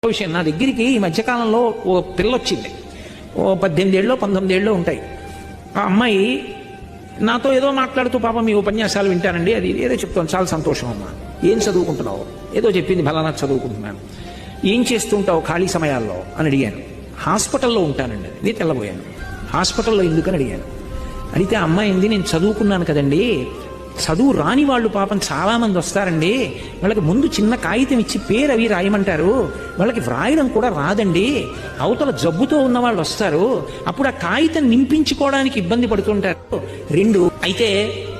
విషయం నా దగ్గరికి ఈ మధ్యకాలంలో ఓ పిల్ల వచ్చింది. ఓ 18 ఏళ్ళు 19 ఏళ్ళు ఉంటాయి. ఆ అమ్మాయి నాతో ఏదో మాట్లాడుతూ పాపం మీ ఉపన్యాసాలు వింటానండి, అది ఏదో చెప్తాను, చాలా సంతోషం అమ్మా, ఏం చదువుకుంటున్నావు, ఏదో చెప్పింది, ఫలానా చదువుకుంటున్నాను, ఏం చేస్తుంటావు ఖాళీ సమయాల్లో అని అడిగాను. హాస్పిటల్లో ఉంటానండి, నేను తెల్లబోయాను. హాస్పిటల్లో ఎందుకని అడిగాను. అడిగితే ఆ అమ్మాయి ఏంది, నేను చదువుకున్నాను కదండి, చదువు రాని వాళ్ళు పాపం చాలామంది వస్తారండి, వాళ్ళకి ముందు చిన్న కాగితం ఇచ్చి పేరు అవి రాయమంటారు, వాళ్ళకి వ్రాయడం కూడా రాదండి, అవతల జబ్బుతో ఉన్న వాళ్ళు వస్తారు, అప్పుడు ఆ కాగితం నింపించుకోవడానికి ఇబ్బంది పడుతుంటారు. 2 అయితే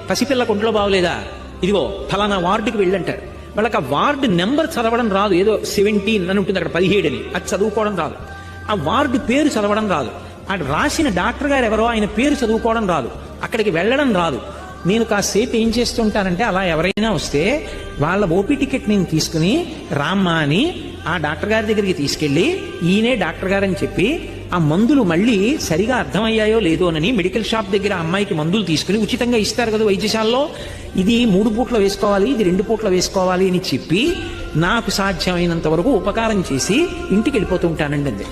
పసిపిల్ల కొంట్లో బాగోలేదా, ఇదిగో ఫలానా వార్డుకి వెళ్ళంటారు, వాళ్ళకి ఆ వార్డు నెంబర్ చదవడం రాదు, ఏదో 17 అని ఉంటుంది అక్కడ, 17 అని, అది చదువుకోవడం రాదు, ఆ వార్డు పేరు చదవడం రాదు, ఆ రాసిన డాక్టర్ గారు ఎవరో ఆయన పేరు చదువుకోవడం రాదు, అక్కడికి వెళ్ళడం రాదు. నేను కాసేపు ఏం చేస్తుంటానంటే, అలా ఎవరైనా వస్తే వాళ్ళ ఓపీ టికెట్ నేను తీసుకుని రామ్మా అని ఆ డాక్టర్ గారి దగ్గరికి తీసుకెళ్ళి, ఈయనే డాక్టర్ గారు అని చెప్పి ఆ మందులు మళ్ళీ సరిగా అర్థమయ్యాయో లేదోనని మెడికల్ షాప్ దగ్గర అమ్మాయికి మందులు తీసుకుని ఉచితంగా ఇస్తారు కదా వైద్యశాలలో, ఇది 3 పూట్ల వేసుకోవాలి, ఇది 2 పూట్ల వేసుకోవాలి అని చెప్పి నాకు సాధ్యమైనంత వరకు ఉపకారం చేసి ఇంటికి వెళ్ళిపోతుంటానండి. అంతే.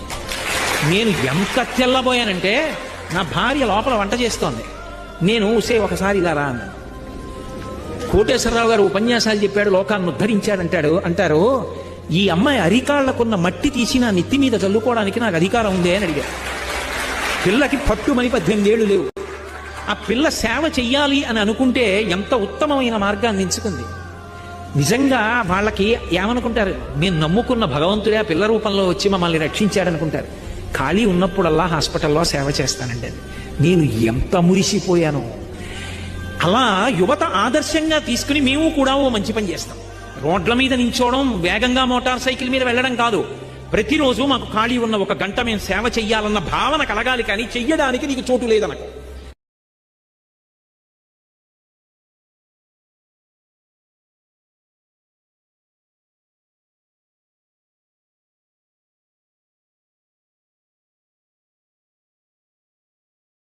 నేను ఎంత తెల్లబోయానంటే, నా భార్య లోపల వంట చేస్తోంది, నేను ఒకసారి ఇలా రా అన్నాను. కోటేశ్వరరావు గారు ఉపన్యాసాలు చెప్పాడు, లోకాన్ని ఉద్ధరించాడంటాడు అంటారు, ఈ అమ్మాయి అరికాళ్లకున్న మట్టి తీసి నా నెత్తి మీద చల్లుకోవడానికి నాకు అధికారం ఉందే అని అడిగారు. పిల్లకి పట్టుమని 18 ఏళ్ళు లేవు, ఆ పిల్ల సేవ చెయ్యాలి అని అనుకుంటే ఎంత ఉత్తమమైన మార్గాన్ని ఎంచుకుంది. నిజంగా వాళ్ళకి ఏమనుకుంటారు, మేము నమ్ముకున్న భగవంతుడే ఆ పిల్ల రూపంలో వచ్చి మమ్మల్ని రక్షించాడనుకుంటారు. ఖాళీ ఉన్నప్పుడల్లా హాస్పిటల్లో సేవ చేస్తానండి. నేను ఎంత మురిసిపోయాను. అలా యువత ఆదర్శంగా తీసుకుని మేము కూడా ఓ మంచి పని చేస్తాం. రోడ్ల మీద నించోవడం, వేగంగా మోటార్ సైకిల్ మీద వెళ్ళడం కాదు, ప్రతిరోజు మాకు ఖాళీ ఉన్న 1 గంట మేము సేవ చెయ్యాలన్న భావన కలగాలి, కానీ చెయ్యడానికి నీకు చోటు లేదనకు.